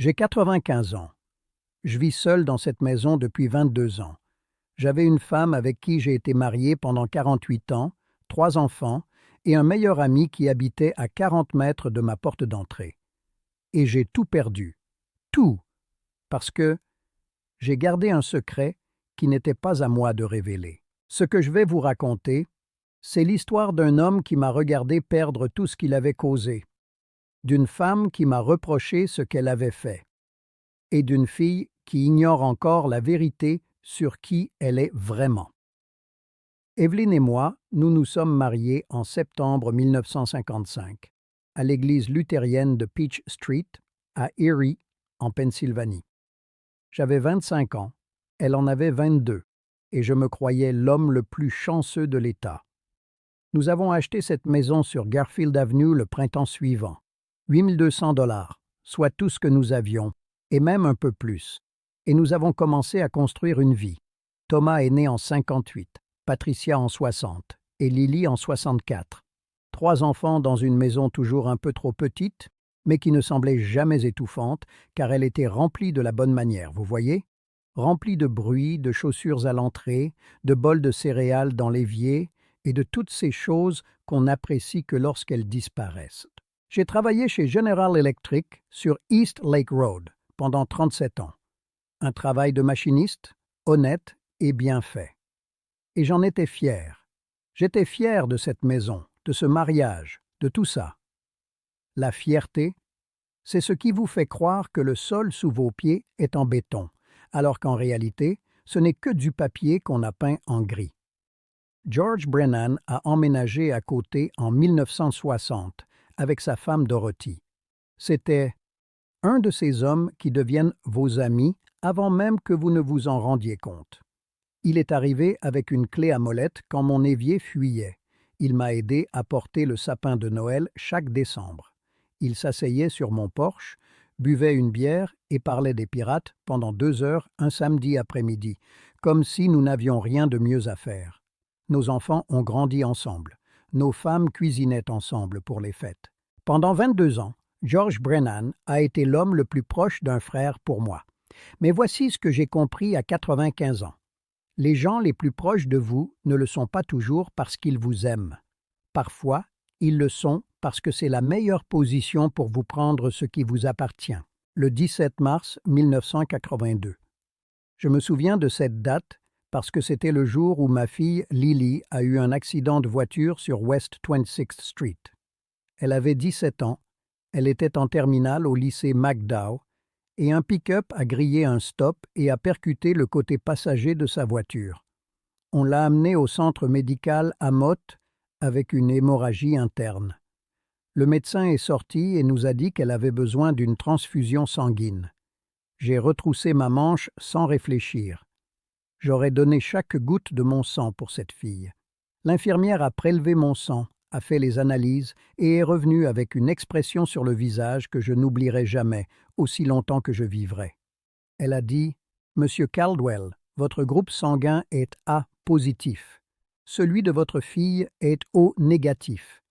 J'ai 95 ans. Je vis seul dans cette maison depuis 22 ans. J'avais une femme avec qui j'ai été marié pendant 48 ans, 3 enfants et un meilleur ami qui habitait à 40 mètres de ma porte d'entrée. Et j'ai tout perdu. Tout. Parce que j'ai gardé un secret qui n'était pas à moi de révéler. Ce que je vais vous raconter, c'est l'histoire d'un homme qui m'a regardé perdre tout ce qu'il avait causé, d'une femme qui m'a reproché ce qu'elle avait fait, et d'une fille qui ignore encore la vérité sur qui elle est vraiment. Evelyn et moi, nous nous sommes mariés en septembre 1955, à l'église luthérienne de Peach Street, à Erie, en Pennsylvanie. J'avais 25 ans, elle en avait 22, et je me croyais l'homme le plus chanceux de l'État. Nous avons acheté cette maison sur Garfield Avenue le printemps suivant. 8 200 $, soit tout ce que nous avions, et même un peu plus. Et nous avons commencé à construire une vie. Thomas est né en 58, Patricia en 60 et Lily en 64. 3 enfants dans une maison toujours un peu trop petite, mais qui ne semblait jamais étouffante, car elle était remplie de la bonne manière, vous voyez? Remplie de bruit, de chaussures à l'entrée, de bols de céréales dans l'évier, et de toutes ces choses qu'on n'apprécie que lorsqu'elles disparaissent. J'ai travaillé chez General Electric sur East Lake Road pendant 37 ans. Un travail de machiniste, honnête et bien fait. Et j'en étais fier. J'étais fier de cette maison, de ce mariage, de tout ça. La fierté, c'est ce qui vous fait croire que le sol sous vos pieds est en béton, alors qu'en réalité, ce n'est que du papier qu'on a peint en gris. George Brennan a emménagé à côté en 1960 avec sa femme Dorothy. C'était un de ces hommes qui deviennent vos amis avant même que vous ne vous en rendiez compte. Il est arrivé avec une clé à molette quand mon évier fuyait. Il m'a aidé à porter le sapin de Noël chaque décembre. Il s'asseyait sur mon porche, buvait une bière et parlait des pirates pendant 2 heures un samedi après-midi, comme si nous n'avions rien de mieux à faire. Nos enfants ont grandi ensemble. Nos femmes cuisinaient ensemble pour les fêtes. Pendant 22 ans, George Brennan a été l'homme le plus proche d'un frère pour moi. Mais voici ce que j'ai compris à 95 ans. Les gens les plus proches de vous ne le sont pas toujours parce qu'ils vous aiment. Parfois, ils le sont parce que c'est la meilleure position pour vous prendre ce qui vous appartient. Le 17 mars 1982. Je me souviens de cette date parce que c'était le jour où ma fille Lily a eu un accident de voiture sur West 26th Street. Elle avait 17 ans, elle était en terminale au lycée McDowell, et un pick-up a grillé un stop et a percuté le côté passager de sa voiture. On l'a amenée au centre médical à Mott avec une hémorragie interne. Le médecin est sorti et nous a dit qu'elle avait besoin d'une transfusion sanguine. J'ai retroussé ma manche sans réfléchir. J'aurais donné chaque goutte de mon sang pour cette fille. L'infirmière a prélevé mon sang, a fait les analyses et est revenue avec une expression sur le visage que je n'oublierai jamais, aussi longtemps que je vivrai. Elle a dit « Monsieur Caldwell, votre groupe sanguin est A positif. Celui de votre fille est O négatif.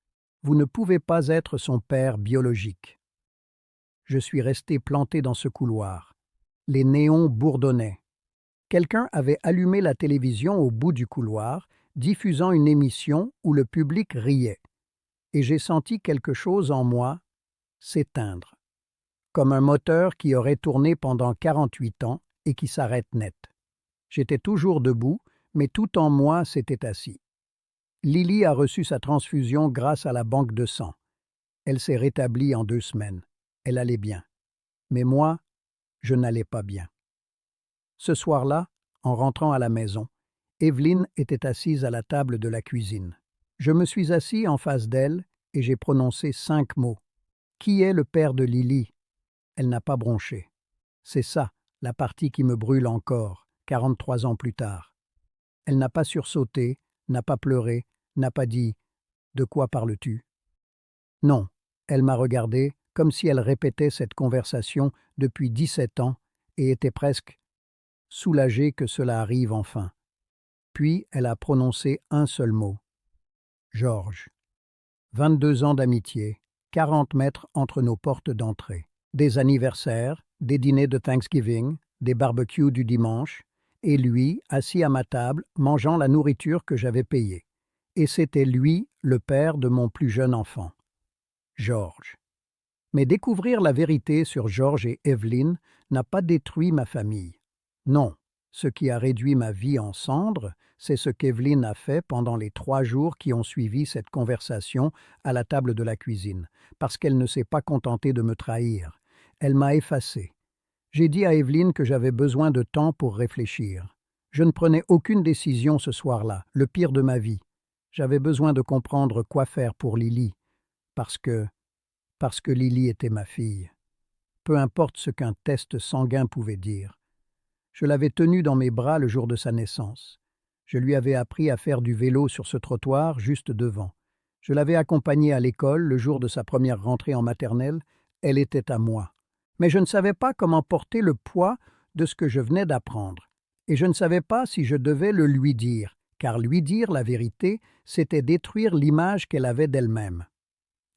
Vous ne pouvez pas être son père biologique. » Je suis resté planté dans ce couloir. Les néons bourdonnaient. Quelqu'un avait allumé la télévision au bout du couloir, diffusant une émission où le public riait. Et j'ai senti quelque chose en moi s'éteindre, comme un moteur qui aurait tourné pendant 48 ans et qui s'arrête net. J'étais toujours debout, mais tout en moi s'était assis. Lily a reçu sa transfusion grâce à la banque de sang. Elle s'est rétablie en 2 semaines. Elle allait bien. Mais moi, je n'allais pas bien. Ce soir-là, en rentrant à la maison, Evelyn était assise à la table de la cuisine. Je me suis assis en face d'elle et j'ai prononcé 5 mots. « Qui est le père de Lily ?» Elle n'a pas bronché. C'est ça, la partie qui me brûle encore, 43 ans plus tard. Elle n'a pas sursauté, n'a pas pleuré, n'a pas dit « De quoi parles-tu » Non, elle m'a regardé comme si elle répétait cette conversation depuis 17 ans et était presque soulagée que cela arrive enfin. Puis elle a prononcé un seul mot. George. 22 ans d'amitié, 40 mètres entre nos portes d'entrée. Des anniversaires, des dîners de Thanksgiving, des barbecues du dimanche, et lui, assis à ma table, mangeant la nourriture que j'avais payée. Et c'était lui, le père de mon plus jeune enfant, George. Mais découvrir la vérité sur George et Evelyn n'a pas détruit ma famille. Non, ce qui a réduit ma vie en cendres, c'est ce qu'Evelyn a fait pendant les 3 jours qui ont suivi cette conversation à la table de la cuisine, parce qu'elle ne s'est pas contentée de me trahir. Elle m'a effacé. J'ai dit à Evelyn que j'avais besoin de temps pour réfléchir. Je ne prenais aucune décision ce soir-là, le pire de ma vie. J'avais besoin de comprendre quoi faire pour Lily, parce que Lily était ma fille. Peu importe ce qu'un test sanguin pouvait dire. Je l'avais tenue dans mes bras le jour de sa naissance. Je lui avais appris à faire du vélo sur ce trottoir juste devant. Je l'avais accompagnée à l'école le jour de sa première rentrée en maternelle. Elle était à moi. Mais je ne savais pas comment porter le poids de ce que je venais d'apprendre. Et je ne savais pas si je devais le lui dire, car lui dire la vérité, c'était détruire l'image qu'elle avait d'elle-même.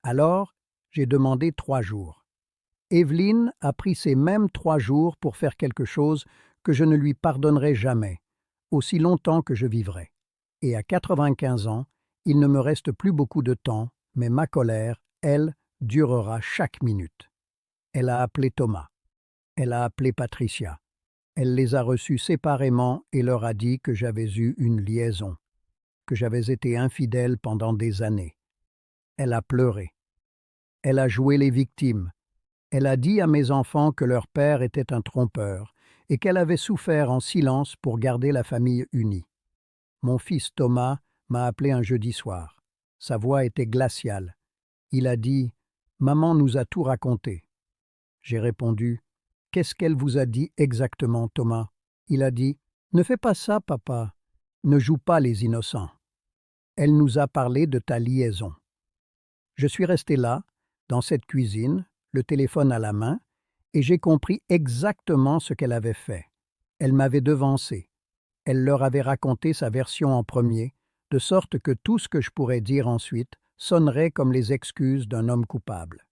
Alors, j'ai demandé 3 jours. Evelyn a pris ces mêmes 3 jours pour faire quelque chose que je ne lui pardonnerai jamais, aussi longtemps que je vivrai. Et à 95 ans, il ne me reste plus beaucoup de temps, mais ma colère, elle, durera chaque minute. Elle a appelé Thomas. Elle a appelé Patricia. Elle les a reçus séparément et leur a dit que j'avais eu une liaison, que j'avais été infidèle pendant des années. Elle a pleuré. Elle a joué les victimes. Elle a dit à mes enfants que leur père était un trompeur et qu'elle avait souffert en silence pour garder la famille unie. Mon fils Thomas m'a appelé un jeudi soir. Sa voix était glaciale. Il a dit « Maman nous a tout raconté ». J'ai répondu « Qu'est-ce qu'elle vous a dit exactement, Thomas ?» Il a dit « Ne fais pas ça, papa. Ne joue pas les innocents. » Elle nous a parlé de ta liaison. Je suis resté là, dans cette cuisine, le téléphone à la main, et j'ai compris exactement ce qu'elle avait fait. Elle m'avait devancé. Elle leur avait raconté sa version en premier, de sorte que tout ce que je pourrais dire ensuite sonnerait comme les excuses d'un homme coupable.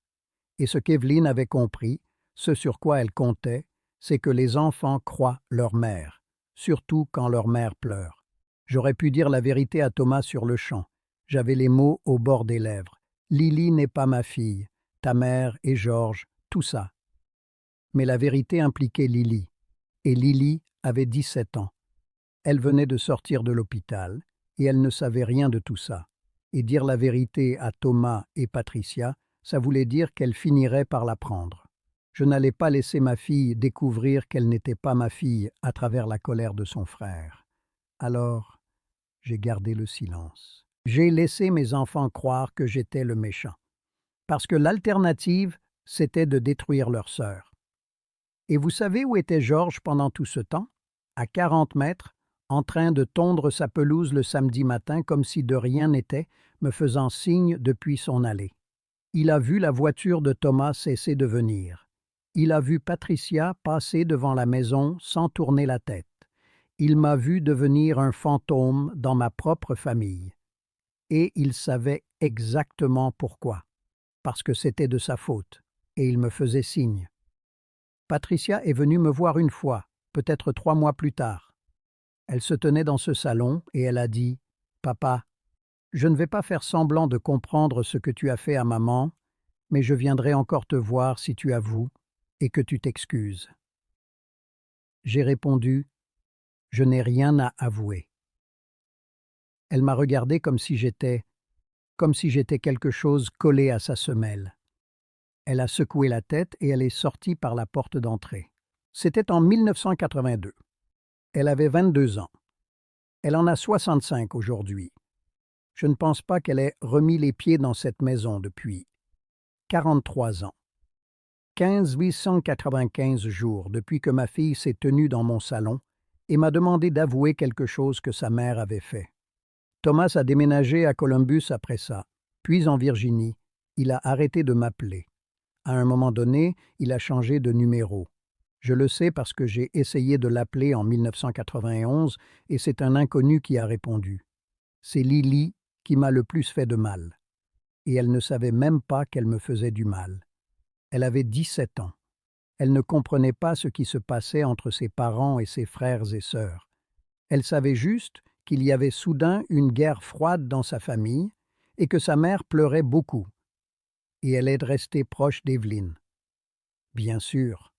Et ce qu'Evelyn avait compris, ce sur quoi elle comptait, c'est que les enfants croient leur mère, surtout quand leur mère pleure. J'aurais pu dire la vérité à Thomas sur le champ. J'avais les mots au bord des lèvres. Lily n'est pas ma fille, ta mère et George, tout ça. Mais la vérité impliquait Lily, et Lily avait 17 ans. Elle venait de sortir de l'hôpital, et elle ne savait rien de tout ça. Et dire la vérité à Thomas et Patricia, ça voulait dire qu'elle finirait par l'apprendre. Je n'allais pas laisser ma fille découvrir qu'elle n'était pas ma fille à travers la colère de son frère. Alors, j'ai gardé le silence. J'ai laissé mes enfants croire que j'étais le méchant. Parce que l'alternative, c'était de détruire leur sœur. Et vous savez où était Georges pendant tout ce temps? À 40 mètres, en train de tondre sa pelouse le samedi matin comme si de rien n'était, me faisant signe depuis son allée. Il a vu la voiture de Thomas cesser de venir. Il a vu Patricia passer devant la maison sans tourner la tête. Il m'a vu devenir un fantôme dans ma propre famille. Et il savait exactement pourquoi. Parce que c'était de sa faute, et il me faisait signe. Patricia est venue me voir une fois, peut-être 3 mois plus tard. Elle se tenait dans ce salon et elle a dit « Papa, je ne vais pas faire semblant de comprendre ce que tu as fait à maman, mais je viendrai encore te voir si tu avoues et que tu t'excuses. » J'ai répondu « Je n'ai rien à avouer. » Elle m'a regardé comme si j'étais quelque chose collé à sa semelle. Elle a secoué la tête et elle est sortie par la porte d'entrée. C'était en 1982. Elle avait 22 ans. Elle en a 65 aujourd'hui. Je ne pense pas qu'elle ait remis les pieds dans cette maison depuis 43 ans. 895 jours depuis que ma fille s'est tenue dans mon salon et m'a demandé d'avouer quelque chose que sa mère avait fait. Thomas a déménagé à Columbus après ça, puis en Virginie. Il a arrêté de m'appeler. À un moment donné, il a changé de numéro. Je le sais parce que j'ai essayé de l'appeler en 1991 et c'est un inconnu qui a répondu. C'est Lily qui m'a le plus fait de mal. Et elle ne savait même pas qu'elle me faisait du mal. Elle avait 17 ans. Elle ne comprenait pas ce qui se passait entre ses parents et ses frères et sœurs. Elle savait juste qu'il y avait soudain une guerre froide dans sa famille et que sa mère pleurait beaucoup. Et elle est restée proche d'Evelyn. Bien sûr,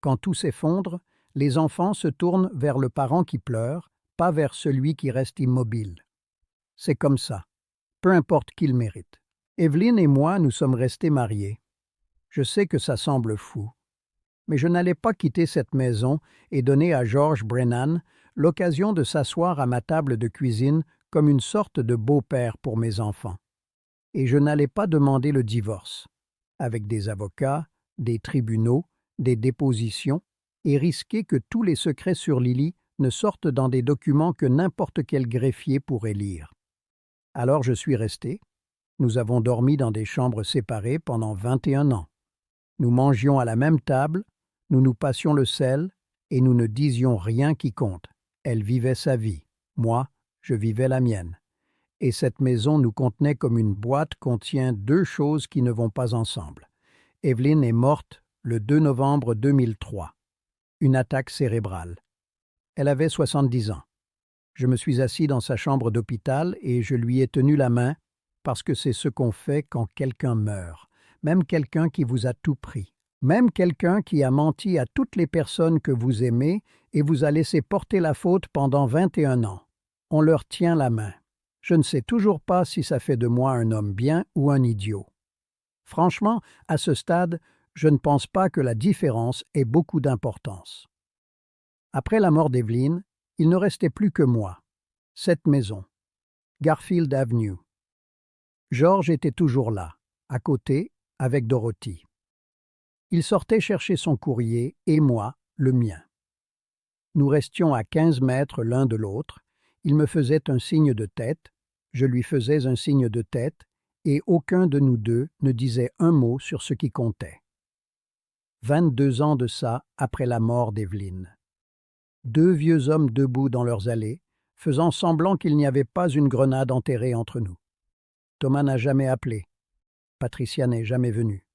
quand tout s'effondre, les enfants se tournent vers le parent qui pleure, pas vers celui qui reste immobile. C'est comme ça, peu importe qui le mérite. Evelyn et moi, nous sommes restés mariés. Je sais que ça semble fou, mais je n'allais pas quitter cette maison et donner à George Brennan l'occasion de s'asseoir à ma table de cuisine comme une sorte de beau-père pour mes enfants. Et je n'allais pas demander le divorce, avec des avocats, des tribunaux, des dépositions, et risquer que tous les secrets sur Lily ne sortent dans des documents que n'importe quel greffier pourrait lire. Alors je suis resté. Nous avons dormi dans des chambres séparées pendant 21 ans. Nous mangions à la même table, nous nous passions le sel, et nous ne disions rien qui compte. Elle vivait sa vie, moi, je vivais la mienne. Et cette maison nous contenait comme une boîte contient deux choses qui ne vont pas ensemble. Evelyn est morte le 2 novembre 2003. Une attaque cérébrale. Elle avait 70 ans. Je me suis assis dans sa chambre d'hôpital et je lui ai tenu la main parce que c'est ce qu'on fait quand quelqu'un meurt, même quelqu'un qui vous a tout pris, même quelqu'un qui a menti à toutes les personnes que vous aimez et vous a laissé porter la faute pendant 21 ans. On leur tient la main. Je ne sais toujours pas si ça fait de moi un homme bien ou un idiot. Franchement, à ce stade, je ne pense pas que la différence ait beaucoup d'importance. Après la mort d'Evelyn, il ne restait plus que moi. Cette maison. Garfield Avenue. George était toujours là, à côté, avec Dorothy. Il sortait chercher son courrier et moi, le mien. Nous restions à 15 mètres l'un de l'autre. Il me faisait un signe de tête, je lui faisais un signe de tête, et aucun de nous deux ne disait un mot sur ce qui comptait. 22 ans de ça après la mort d'Evelyn. Deux vieux hommes debout dans leurs allées, faisant semblant qu'il n'y avait pas une grenade enterrée entre nous. Thomas n'a jamais appelé. Patricia n'est jamais venue.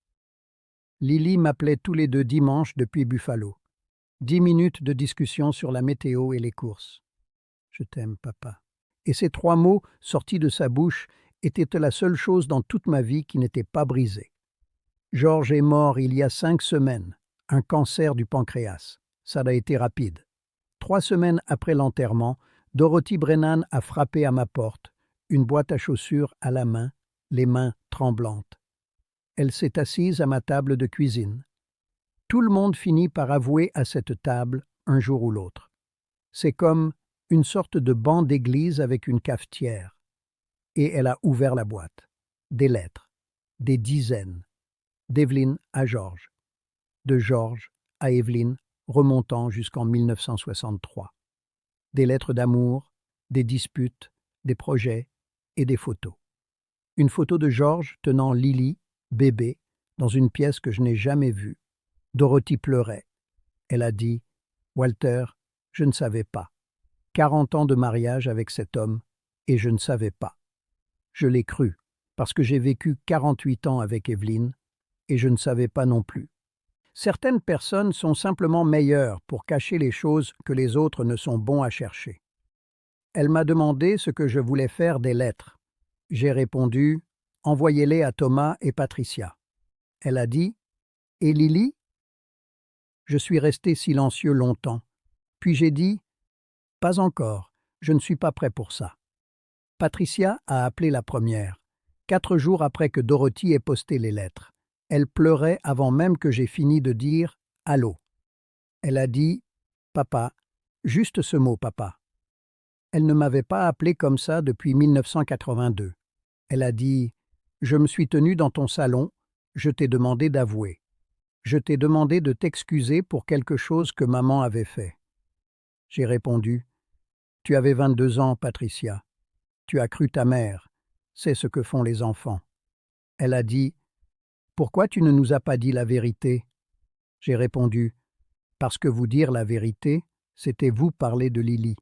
Lily m'appelait tous les 2 dimanches depuis Buffalo. 10 minutes de discussion sur la météo et les courses. Je t'aime, papa. Et ces 3 mots sortis de sa bouche étaient la seule chose dans toute ma vie qui n'était pas brisée. George est mort il y a 5 semaines, un cancer du pancréas. Ça a été rapide. 3 semaines après l'enterrement, Dorothy Brennan a frappé à ma porte, une boîte à chaussures à la main, les mains tremblantes. Elle s'est assise à ma table de cuisine. Tout le monde finit par avouer à cette table, un jour ou l'autre. C'est comme une sorte de banc d'église avec une cafetière. Et elle a ouvert la boîte. Des lettres. Des dizaines. D'Evelyn à George. De George à Evelyn, remontant jusqu'en 1963. Des lettres d'amour, des disputes, des projets et des photos. Une photo de George tenant Lily, bébé, dans une pièce que je n'ai jamais vue. Dorothy pleurait. Elle a dit « Walter, je ne savais pas. 40 ans de mariage avec cet homme, et je ne savais pas. Je l'ai cru, parce que j'ai vécu 48 ans avec Evelyn, et je ne savais pas non plus. Certaines personnes sont simplement meilleures pour cacher les choses que les autres ne sont bons à chercher. Elle m'a demandé ce que je voulais faire des lettres. J'ai répondu « Envoyez-les à Thomas et Patricia ». Elle a dit « Et Lily ?» Je suis resté silencieux longtemps. Puis j'ai dit « Pas encore, je ne suis pas prêt pour ça ». Patricia a appelé la première, 4 jours après que Dorothy ait posté les lettres. Elle pleurait avant même que j'aie fini de dire « Allô ». Elle a dit « Papa », juste ce mot « papa ». Elle ne m'avait pas appelé comme ça depuis 1982. Elle a dit « Je me suis tenu dans ton salon, je t'ai demandé d'avouer. Je t'ai demandé de t'excuser pour quelque chose que maman avait fait. » J'ai répondu « Tu avais 22 ans, Patricia. Tu as cru ta mère. C'est ce que font les enfants. » Elle a dit « Pourquoi tu ne nous as pas dit la vérité ?» J'ai répondu « Parce que vous dire la vérité, c'était vous parler de Lily,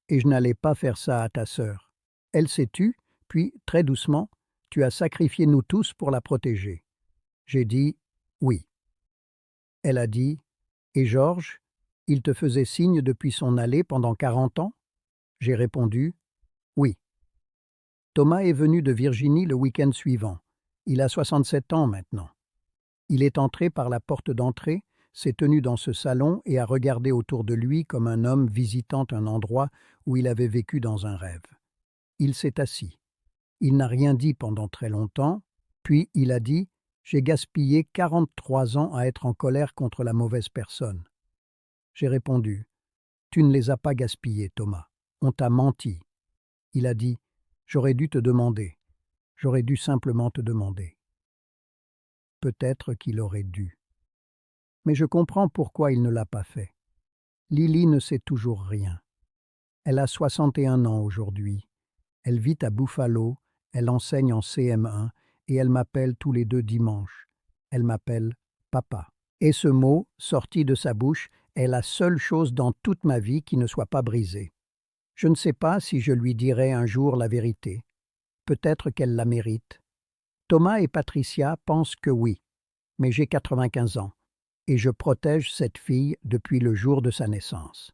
et je n'allais pas faire ça à ta sœur. Elle s'est tue, puis, très doucement, tu as sacrifié nous tous pour la protéger. » J'ai dit « Oui. » Elle a dit Et Georges, il te faisait signe depuis son allée pendant 40 ans? J'ai répondu, oui. Thomas est venu de Virginie le week-end suivant. Il a 67 ans maintenant. Il est entré par la porte d'entrée, s'est tenu dans ce salon et a regardé autour de lui comme un homme visitant un endroit où il avait vécu dans un rêve. Il s'est assis. Il n'a rien dit pendant très longtemps, puis il a dit « J'ai gaspillé 43 ans à être en colère contre la mauvaise personne. » J'ai répondu « Tu ne les as pas gaspillés, Thomas. On t'a menti. » Il a dit « J'aurais dû te demander. J'aurais dû simplement te demander. » Peut-être qu'il aurait dû. Mais je comprends pourquoi il ne l'a pas fait. Lily ne sait toujours rien. Elle a 61 ans aujourd'hui. Elle vit à Buffalo, elle enseigne en CM1 et elle m'appelle tous les 2 dimanches. Elle m'appelle papa. Et ce mot, sorti de sa bouche, est la seule chose dans toute ma vie qui ne soit pas brisée. Je ne sais pas si je lui dirai un jour la vérité. Peut-être qu'elle la mérite. Thomas et Patricia pensent que oui, mais j'ai 95 ans et je protège cette fille depuis le jour de sa naissance.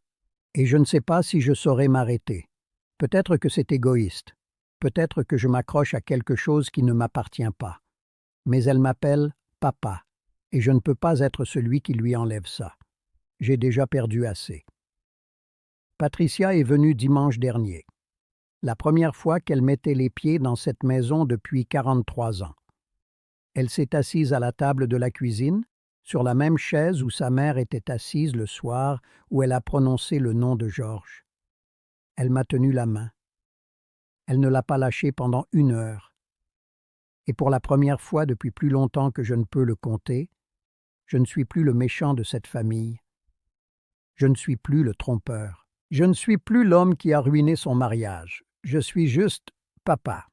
Et je ne sais pas si je saurai m'arrêter. Peut-être que c'est égoïste. Peut-être que je m'accroche à quelque chose qui ne m'appartient pas. Mais elle m'appelle papa, et je ne peux pas être celui qui lui enlève ça. J'ai déjà perdu assez. Patricia est venue dimanche dernier. La première fois qu'elle mettait les pieds dans cette maison depuis 43 ans. Elle s'est assise à la table de la cuisine, sur la même chaise où sa mère était assise le soir où elle a prononcé le nom de Georges. Elle m'a tenu la main. Elle ne l'a pas lâchée pendant 1 heure. Et pour la première fois depuis plus longtemps que je ne peux le compter, je ne suis plus le méchant de cette famille. Je ne suis plus le trompeur. Je ne suis plus l'homme qui a ruiné son mariage. Je suis juste papa.